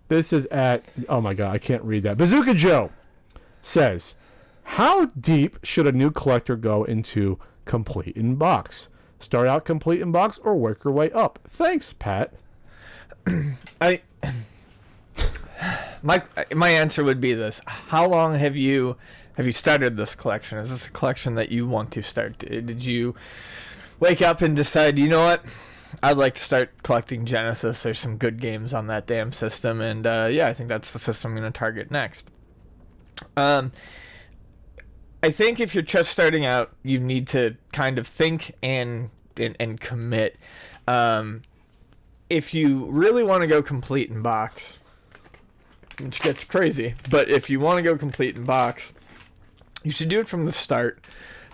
This is at, oh my god, I can't read that. Bazooka Joe says, how deep should a new collector go into complete in box? Start out complete in box or work your way up? Thanks, Pat. My answer would be this. How long have you started this collection? Is this a collection that you want to start? Did you wake up and decide, you know what? I'd like to start collecting Genesis. There's some good games on that damn system, and I think that's the system I'm going to target next. I think if you're just starting out, you need to kind of think and commit. If you really want to go complete in box, which gets crazy, but if you want to go complete in box, you should do it from the start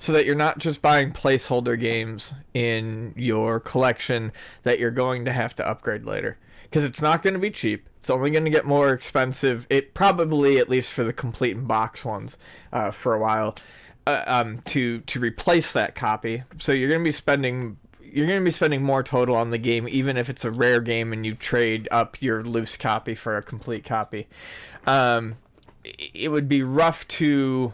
so that you're not just buying placeholder games in your collection that you're going to have to upgrade later. Because it's not going to be cheap. It's only going to get more expensive. It probably, at least for the complete in box ones, for a while, to replace that copy. So you're going to be spending more total on the game, even if it's a rare game and you trade up your loose copy for a complete copy. It would be rough to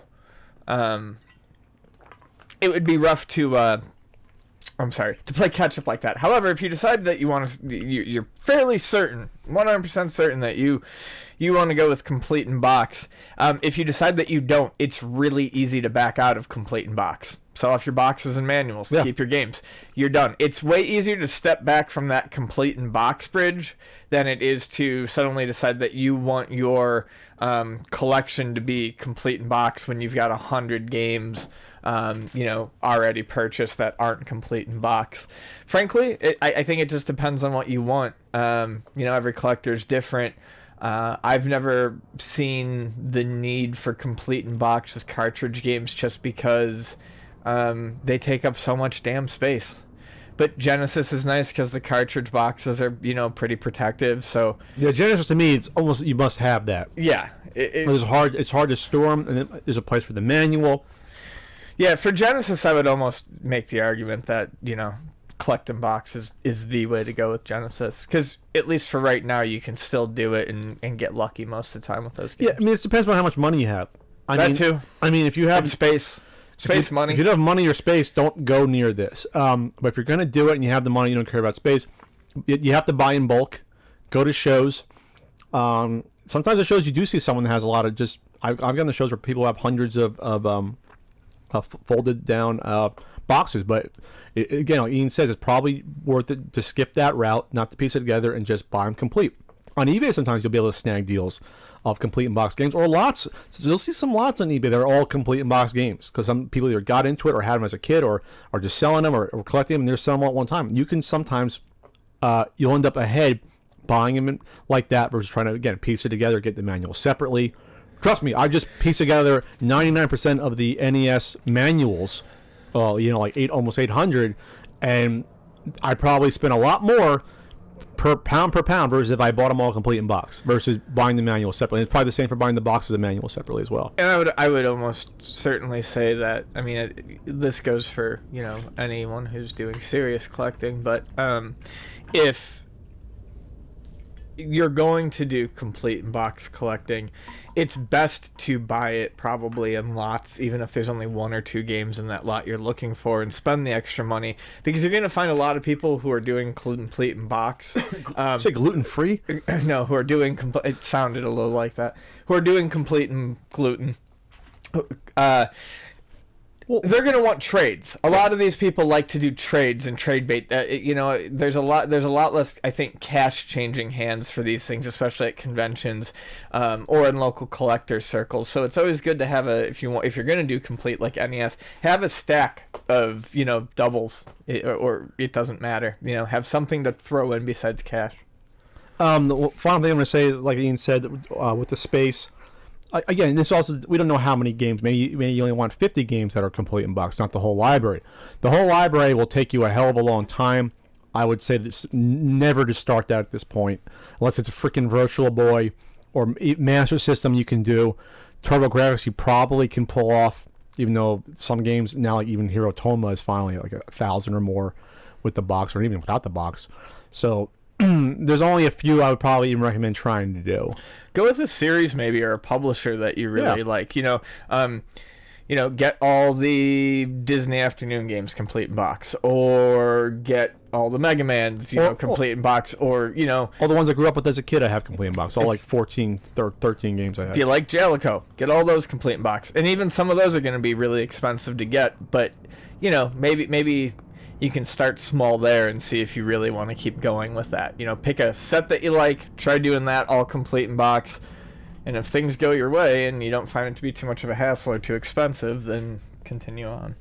to play catch up like that. However, if you decide that you want to, you're fairly certain, 100% certain that you want to go with complete in box. If you decide that you don't, it's really easy to back out of complete in box. Sell off your boxes and manuals. Keep your games. You're done. It's way easier to step back from that complete in box bridge than it is to suddenly decide that you want your collection to be complete in box when you've got 100 games already purchased that aren't complete in box. Frankly, I think it just depends on what you want. Every collector's different. I've never seen the need for complete in box with cartridge games just because they take up so much damn space. But Genesis is nice because the cartridge boxes are, pretty protective. So yeah, Genesis to me, it's almost you must have that. Yeah, it's hard. It's hard to store them, and there's a place for the manual. Yeah, for Genesis, I would almost make the argument that, collect in box is the way to go with Genesis. Because, at least for right now, you can still do it and get lucky most of the time with those games. Yeah, it depends on how much money you have. Too. If you have space money. If you don't have money or space, don't go near this. But if you're going to do it and you have the money, you don't care about space, you have to buy in bulk. Go to shows. Sometimes the shows you do see someone that has a lot of just... I've gone to shows where people have hundreds of folded down boxes, but again, like Ian says, it's probably worth it to skip that route, not to piece it together and just buy them complete. On eBay, sometimes you'll be able to snag deals of complete in box games or lots. So you'll see some lots on eBay that are all complete in box games because some people either got into it or had them as a kid or are just selling them or collecting them and they're selling them all at one time. You can sometimes you'll end up ahead buying them like that versus trying to again piece it together, get the manual separately. Trust me, I just pieced together 99% of the NES manuals, almost 800, and I probably spent a lot more per pound versus if I bought them all complete in box versus buying the manual separately. It's probably the same for buying the boxes and manual separately as well. And I would almost certainly say that, this goes for, anyone who's doing serious collecting, but if you're going to do complete in box collecting, it's best to buy it probably in lots, even if there's only one or two games in that lot you're looking for, and spend the extra money because you're going to find a lot of people who are doing complete in box. Say gluten free? No, who are doing it sounded a little like that. Who are doing complete in gluten. They're going to want trades. A lot of these people like to do trades and trade bait. There's a lot less, I think, cash changing hands for these things, especially at conventions or in local collector circles. So it's always good to have if you're going to do complete like NES, have a stack of doubles, or it doesn't matter. Have something to throw in besides cash. The final thing I'm going to say, like Ian said, with the space. Again, this also, we don't know how many games. Maybe you only want 50 games that are complete in box, not the whole library. The whole library will take you a hell of a long time. I would say never to start that at this point, unless it's a freaking Virtual Boy or Master System you can do. TurboGrafx you probably can pull off, even though some games now, like even Hero Toma is finally like 1,000 or more with the box, or even without the box. So there's only a few I would probably even recommend trying to do. Go with a series maybe, or a publisher that you really Yeah. like. Get all the Disney Afternoon games complete in box, or get all the Mega Mans, complete in box, or All the ones I grew up with as a kid, I have complete in box. All like 14, 13 games I have. if you like Jellico, get all those complete in box. And even some of those are going to be really expensive to get, but maybe you can start small there and see if you really want to keep going with that. Pick a set that you like, try doing that all complete in box. And if things go your way and you don't find it to be too much of a hassle or too expensive, then continue on.